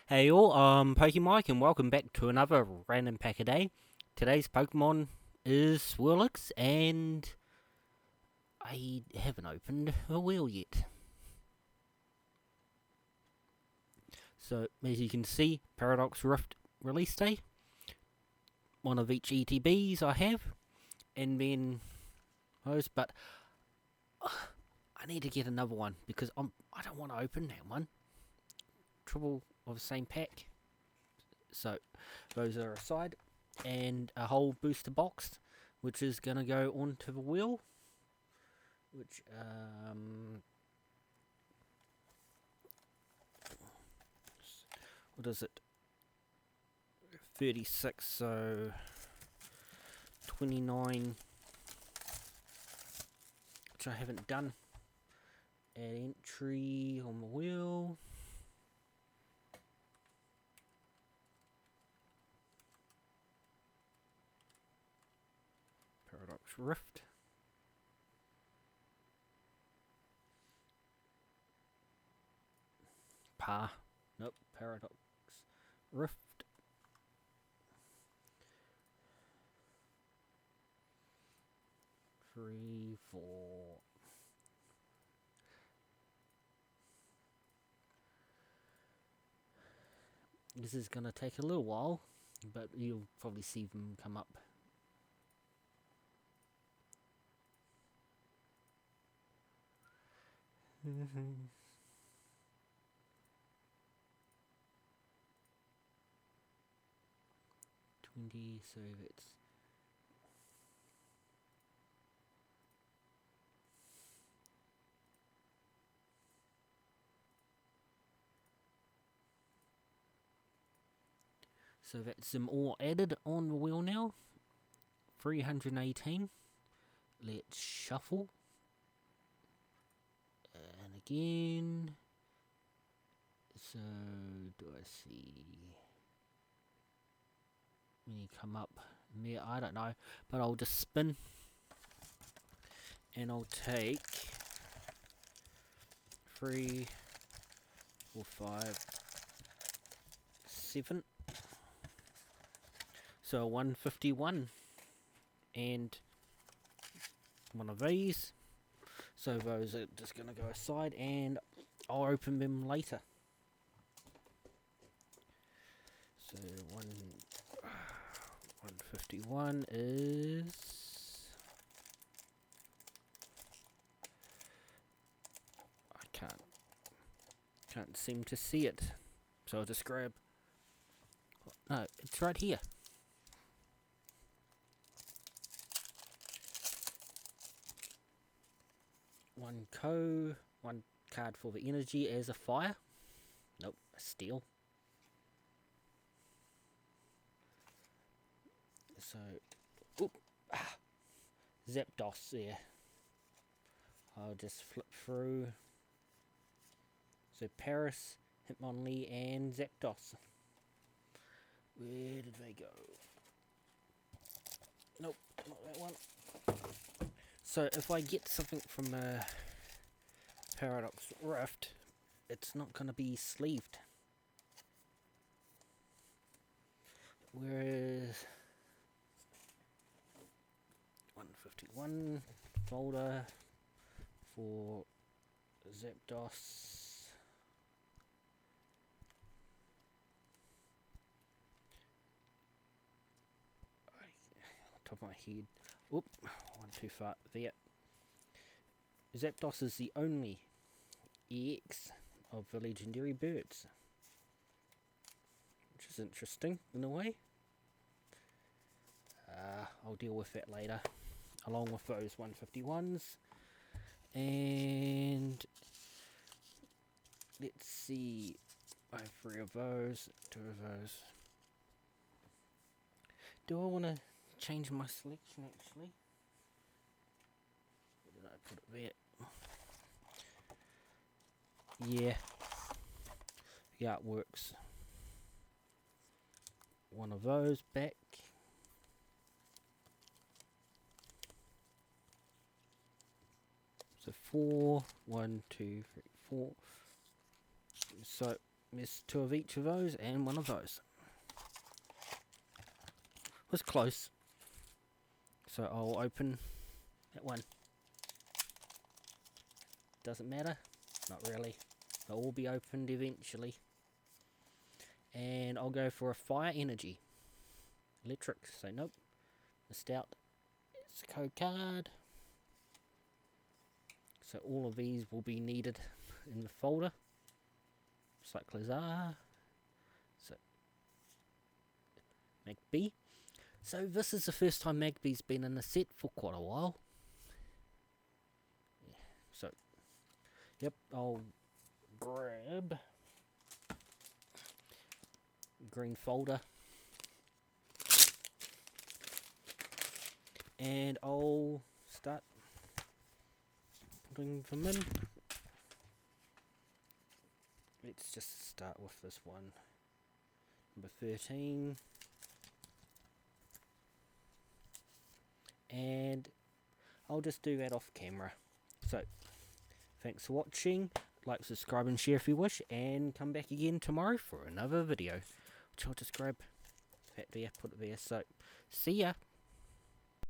Hey all, Pokemike, and welcome back to another random pack a day. Today's Pokemon is Swirlix, and I haven't opened a wheel yet. So, as you can see, Paradox Rift release day, one of each ETBs I have, and then those, but I need to get another one because I don't want to open that one. Triple of the same pack. So, those are aside, and a whole booster box, which is going to go onto the wheel. Which, what is it? 36, so 29, which I haven't done. Add entry on the wheel. Paradox Rift. Nope, Paradox Rift. 3, 4. This is gonna take a little while, but you'll probably see them come up. Mm-hmm. 20, so that's them all added on the wheel now. 318. Let's shuffle. And again. So, do I see any come up there? I don't know. But I'll just spin. And I'll take 3, 4, 5, 7. So 151. And one of these. So those are just going to go aside, and I'll open them later. So 151 is... I can't seem to see it. So I'll just grab... No, it's right here. One card for the energy as a fire. Nope, a steel. So, Zapdos there. I'll just flip through. So Paris, Hitmonlee, and Zapdos. Where did they go? Nope, not that one. So if I get something from Paradox Rift, it's not going to be sleeved. Whereas 151 folder for Zapdos. Top of my head. Oop, one too far there. Zapdos is the only EX of the legendary birds, which is interesting in a way. I'll deal with that later, along with those 151s. And let's see, I have 3 of those, 2 of those. Do I want to change my selection actually? Where did I put it there? Yeah, it works. One of those back. So 4, 1, 2, 3, 4. So There's 2 of each of those and 1 of those. Was close. So I'll open that one. Doesn't matter. Not really. They'll all be opened eventually. And I'll go for a fire energy. Electric. So nope. Missed out. It's a code card. So all of these will be needed in the folder. Cyclizar. So Magby. So this is the first time Magby's been in the set for quite a while. Yeah. So, yep, I'll grab green folder. And I'll start putting them in. Let's just start with this one. Number 13. And I'll just do that off camera. So, thanks for watching. Like, subscribe and share if you wish. And come back again tomorrow for another video. Which I'll just grab that there, put it there. So, see ya.